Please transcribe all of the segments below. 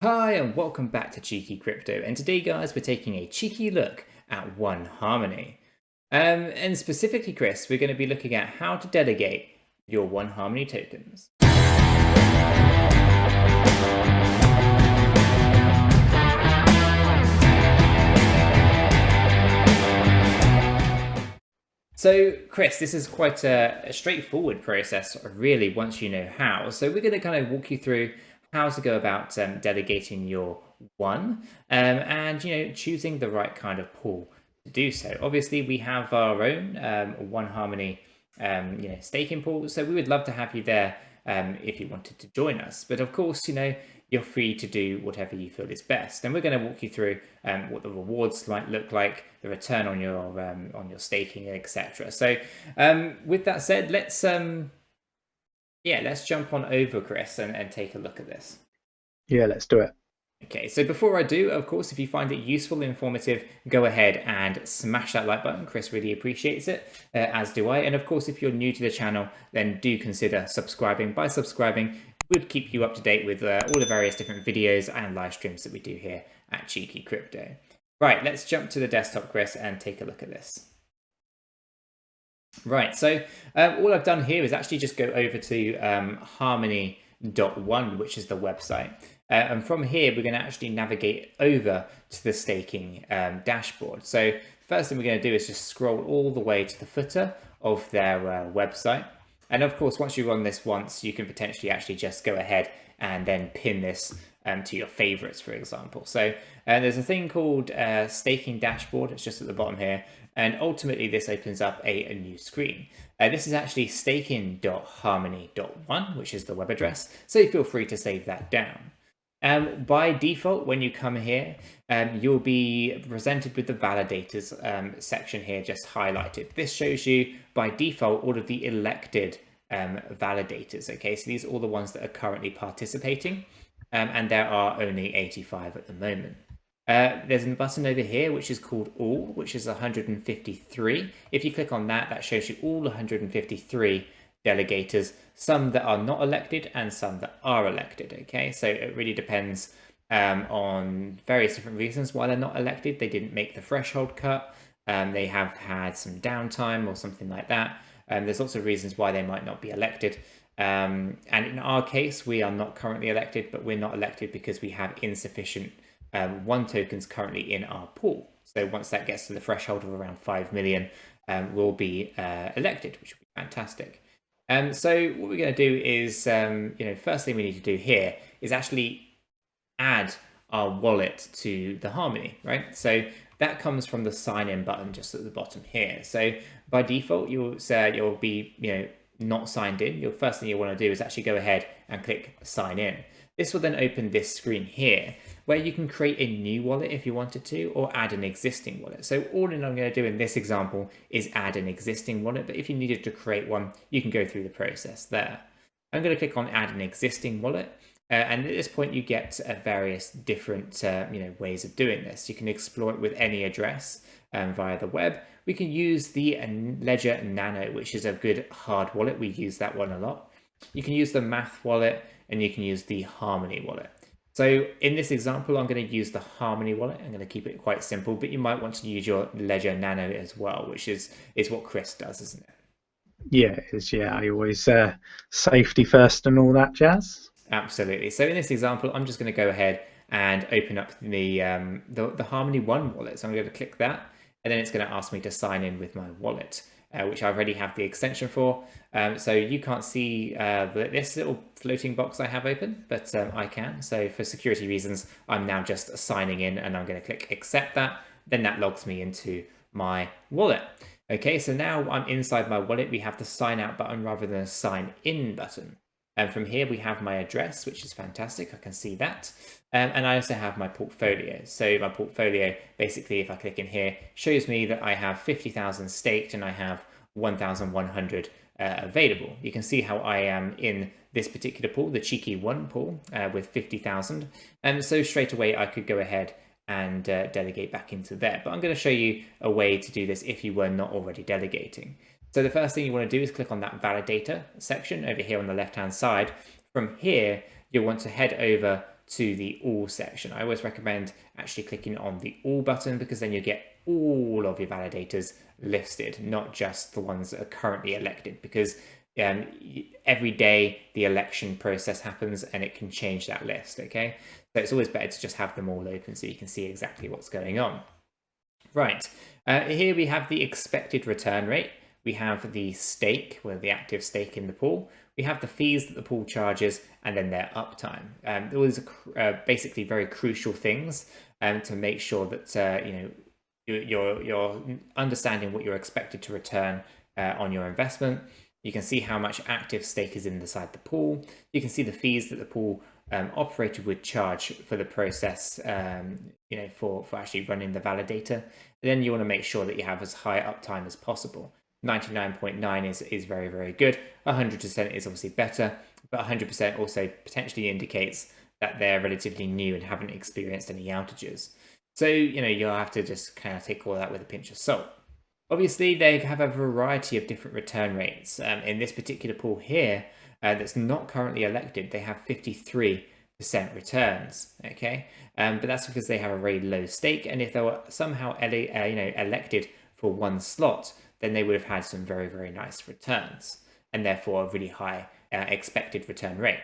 Hi and welcome back to Cheeky Crypto, and today guys we're taking a cheeky look at 𝗏harmony. And specifically Chris, we're going to be looking at how to delegate your 𝗏harmony tokens. So Chris, this is quite a straightforward process really once you know how. So we're going to kind of walk you through how to go about delegating your and choosing the right kind of pool to do so. Obviously we have our own 𝗏harmony staking pool, so we would love to have you there if you wanted to join us, but of course you're free to do whatever you feel is best. And we're going to walk you through what the rewards might look like, the return on your staking, etc. So with that said, let's jump on over, Chris, and take a look at this. Yeah, let's do it. Okay, so before I do, of course, if you find it useful and informative, go ahead and smash that like button. Chris really appreciates it, as do I. And of course, if you're new to the channel, then do consider subscribing. By subscribing, it would keep you up to date with all the various different videos and live streams that we do here at Cheeky Crypto. Right, let's jump to the desktop, Chris, and take a look at this. Right, so all I've done here is actually just go over to harmony.one, which is the website. And from here, we're going to actually navigate over to the staking dashboard. So first thing we're going to do is just scroll all the way to the footer of their website. And of course, once you run this once, you can potentially actually just go ahead and then pin this to your favorites, for example. So there's a thing called staking dashboard. It's just at the bottom here. And ultimately, this opens up a new screen. This is actually staking.harmony.one, which is the web address. So feel free to save that down. By default, when you come here, you'll be presented with the validators section here just highlighted. This shows you, by default, all of the elected validators. Okay, so these are all the ones that are currently participating, and there are only 85 at the moment. There's a button over here which is called All, which is 153. If you click on that, that shows you all 153 delegators, some that are not elected and some that are elected. Okay, so it really depends on various different reasons why they're not elected. They didn't make the threshold cut, they have had some downtime or something like that. There's lots of reasons why they might not be elected. And in our case, we are not currently elected, but we're not elected because we have insufficient one tokens currently in our pool. So once that gets to the threshold of around 5 million, we'll be elected, which would be fantastic. So what we're going to do is, first thing we need to do here is actually add our wallet to the Harmony, right? So that comes from the sign in button just at the bottom here. So by default, you'll be, not signed in. Your first thing you want to do is actually go ahead and click sign in. This will then open this screen here where you can create a new wallet if you wanted to, or add an existing wallet. So all I'm going to do in this example is add an existing wallet, but if you needed to create one, you can go through the process there. I'm going to click on add an existing wallet. And at this point, you get various different ways of doing this. You can explore it with any address via the web. We can use the Ledger Nano, which is a good hard wallet. We use that one a lot. You can use the Math wallet, and you can use the Harmony wallet. So in this example, I'm going to use the Harmony wallet. I'm going to keep it quite simple, but you might want to use your Ledger Nano as well, which is what Chris does, isn't it? Yeah, it is. Yeah, I always safety first and all that jazz. Absolutely. So in this example, I'm just going to go ahead and open up the Harmony One wallet. So I'm going to click that, and then it's going to ask me to sign in with my wallet, which I already have the extension for. So you can't see this little floating box I have open, but I can. So for security reasons, I'm now just signing in, and I'm going to click accept that. Then that logs me into my wallet. Okay, so now I'm inside my wallet. We have the sign out button rather than a sign in button. And from here, we have my address, which is fantastic. I can see that. And I also have my portfolio. So my portfolio, basically, if I click in here, shows me that I have 50,000 staked and I have 1,100 available. You can see how I am in this particular pool, the Cheeky One pool, with 50,000. And so straight away, I could go ahead and delegate back into there. But I'm going to show you a way to do this if you were not already delegating. So the first thing you want to do is click on that validator section over here on the left-hand side. From here, you'll want to head over to the all section. I always recommend actually clicking on the all button, because then you get all of your validators listed, not just the ones that are currently elected, because every day the election process happens and it can change that list. Okay, so it's always better to just have them all open so you can see exactly what's going on. Right, here we have the expected return rate. We have the stake, well, the active stake in the pool. We have the fees that the pool charges, and then their uptime. Those are basically very crucial things to make sure that you're understanding what you're expected to return on your investment. You can see how much active stake is inside the pool. You can see the fees that the pool operator would charge for the process, for actually running the validator. And then you want to make sure that you have as high uptime as possible. 99.9 is very, very good. 100% is obviously better, but 100% also potentially indicates that they're relatively new and haven't experienced any outages. So, you'll have to just kind of take all that with a pinch of salt. Obviously, they have a variety of different return rates. In this particular pool here, that's not currently elected, they have 53% returns. Okay, but that's because they have a very low stake, and if they were somehow elected for one slot, then they would have had some very, very nice returns, and therefore a really high expected return rate.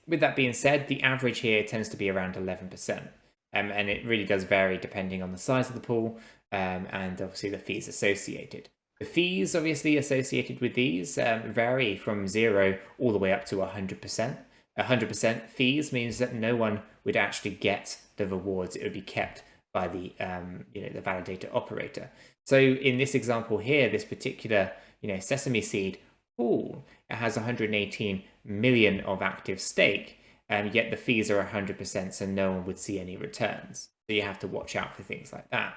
With that being said, the average here tends to be around 11%, and it really does vary depending on the size of the pool and obviously the fees associated. The fees obviously associated with these vary from 0 all the way up to 100%. 100% fees means that no one would actually get the rewards. It would be kept by the the validator operator. So in this example here, this particular sesame seed pool, it has 118 million of active stake, yet the fees are 100%, so no one would see any returns. So you have to watch out for things like that.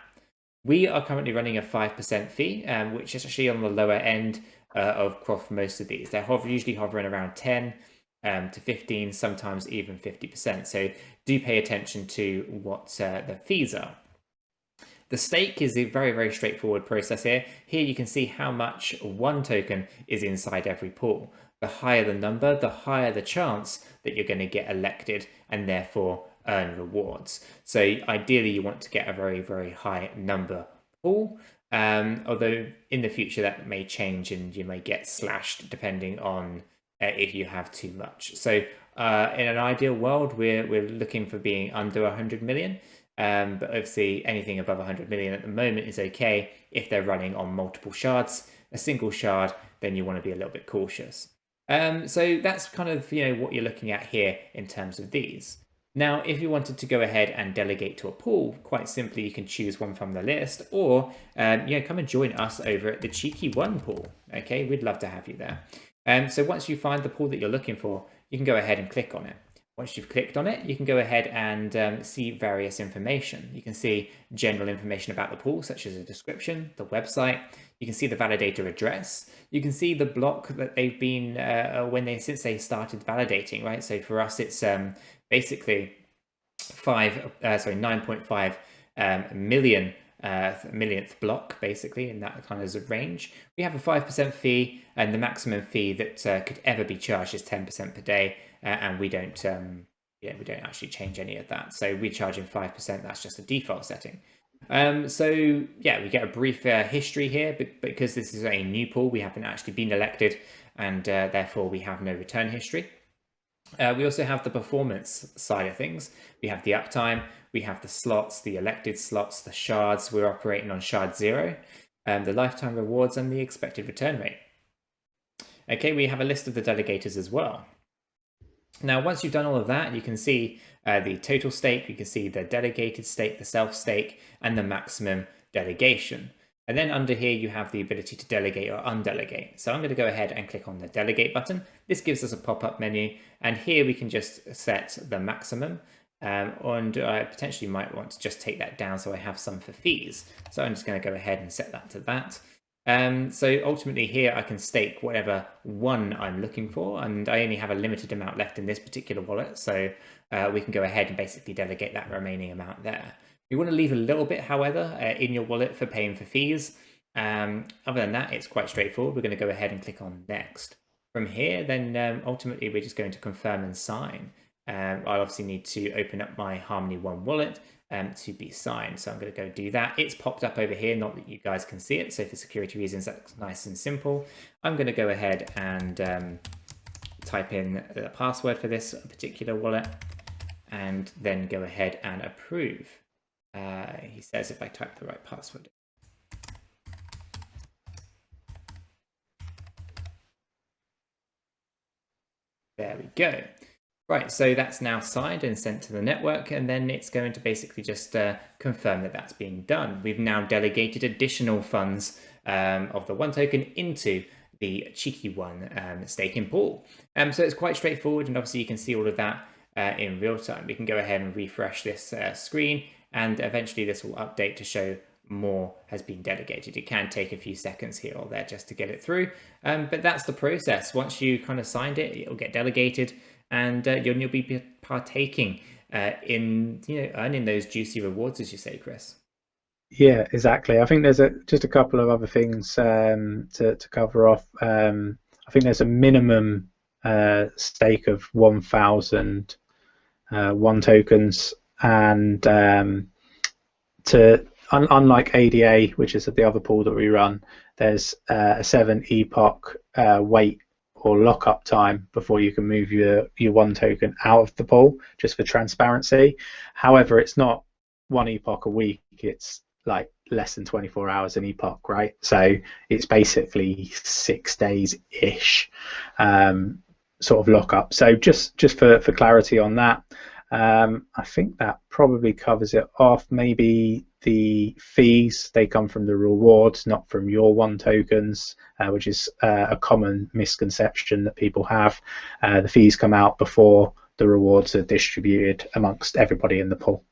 We are currently running a 5% fee, which is actually on the lower end of most of these. They're usually hovering around 10 to 15, sometimes even 50%. So do pay attention to what the fees are. The stake is a very, very straightforward process here. Here you can see how much one token is inside every pool. The higher the number, the higher the chance that you're going to get elected and therefore earn rewards. So ideally you want to get a very, very high number pool, although in the future that may change and you may get slashed depending on if you have too much. So in an ideal world, we're looking for being under 100 million. But obviously anything above 100 million at the moment is okay if they're running on multiple shards. A single shard, then you want to be a little bit cautious. So that's kind of what you're looking at here in terms of these. Now, if you wanted to go ahead and delegate to a pool, quite simply you can choose one from the list, or come and join us over at the 𝗕𝗘𝗪𝗏 pool. Okay, we'd love to have you there. So once you find the pool that you're looking for, you can go ahead and click on it. Once you've clicked on it, you can go ahead and see various information. You can see general information about the pool, such as a description, the website. You can see the validator address. You can see the block that they've been since they started validating, right? So for us, it's basically 9.5 millionth block, basically, in that kind of range. We have a 5% fee, and the maximum fee that could ever be charged is 10% per day, and we don't actually change any of that. So we're charging 5%. That's just a default setting. So yeah, we get a brief history here, but because this is a new pool, we haven't actually been elected, and therefore we have no return history. We also have the performance side of things. We have the uptime, we have the slots, the elected slots, the shards. We're operating on shard 0, the lifetime rewards, and the expected return rate. Okay, we have a list of the delegators as well. Now, once you've done all of that, you can see the total stake, you can see the delegated stake, the self stake, and the maximum delegation. And then under here, you have the ability to delegate or undelegate. So I'm going to go ahead and click on the delegate button. This gives us a pop-up menu, and here we can just set the maximum. And I potentially might want to just take that down so I have some for fees. So I'm just going to go ahead and set that to that. So ultimately here I can stake whatever one I'm looking for, and I only have a limited amount left in this particular wallet, so we can go ahead and basically delegate that remaining amount there. You want to leave a little bit, however, in your wallet for paying for fees. Other than that, it's quite straightforward. We're going to go ahead and click on next. From here, then ultimately we're just going to confirm and sign. I'll obviously need to open up my Harmony One wallet to be signed. So I'm going to go do that. It's popped up over here, not that you guys can see it. So for security reasons, that's nice and simple. I'm going to go ahead and type in the password for this particular wallet and then go ahead and approve. He says if I type the right password. There we go. Right, so that's now signed and sent to the network, and then it's going to basically just confirm that that's being done. We've now delegated additional funds of the one token into the 𝗕𝗘𝗪𝗀𝗀 staking pool. So it's quite straightforward, and obviously you can see all of that in real time. We can go ahead and refresh this screen, and eventually this will update to show more has been delegated. It can take a few seconds here or there just to get it through, but that's the process. Once you kind of signed it, it'll get delegated, and you'll be partaking in earning those juicy rewards, as you say, Chris. Yeah, exactly. I think there's just a couple of other things to cover off. I think there's a minimum stake of 1,000 one tokens, and unlike ADA, which is the other pool that we run, there's a 7 epoch wait or lockup time before you can move your one token out of the pool, just for transparency. However, it's not 1 epoch a week, it's like less than 24 hours an epoch, right? So it's basically 6 days ish sort of lockup. So just for clarity on that, I think that probably covers it off. Maybe the fees, they come from the rewards, not from your one tokens, which is a common misconception that people have. The fees come out before the rewards are distributed amongst everybody in the pool.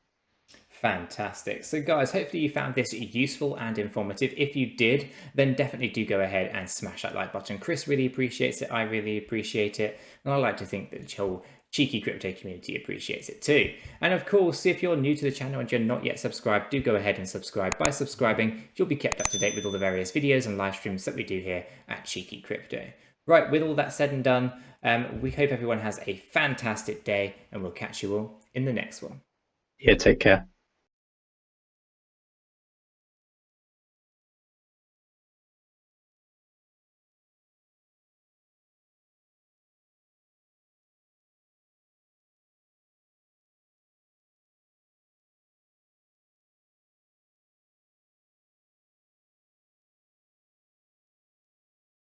Fantastic. So guys, hopefully you found this useful and informative. If you did, then definitely do go ahead and smash that like button. Chris really appreciates it. I really appreciate it. And I like to think that the whole cheeky crypto community appreciates it too. And of course, if you're new to the channel and you're not yet subscribed, do go ahead and subscribe. By subscribing, you'll be kept up to date with all the various videos and live streams that we do here at Cheeky Crypto. Right, with all that said and done, we hope everyone has a fantastic day, and we'll catch you all in the next one. Yeah, take care.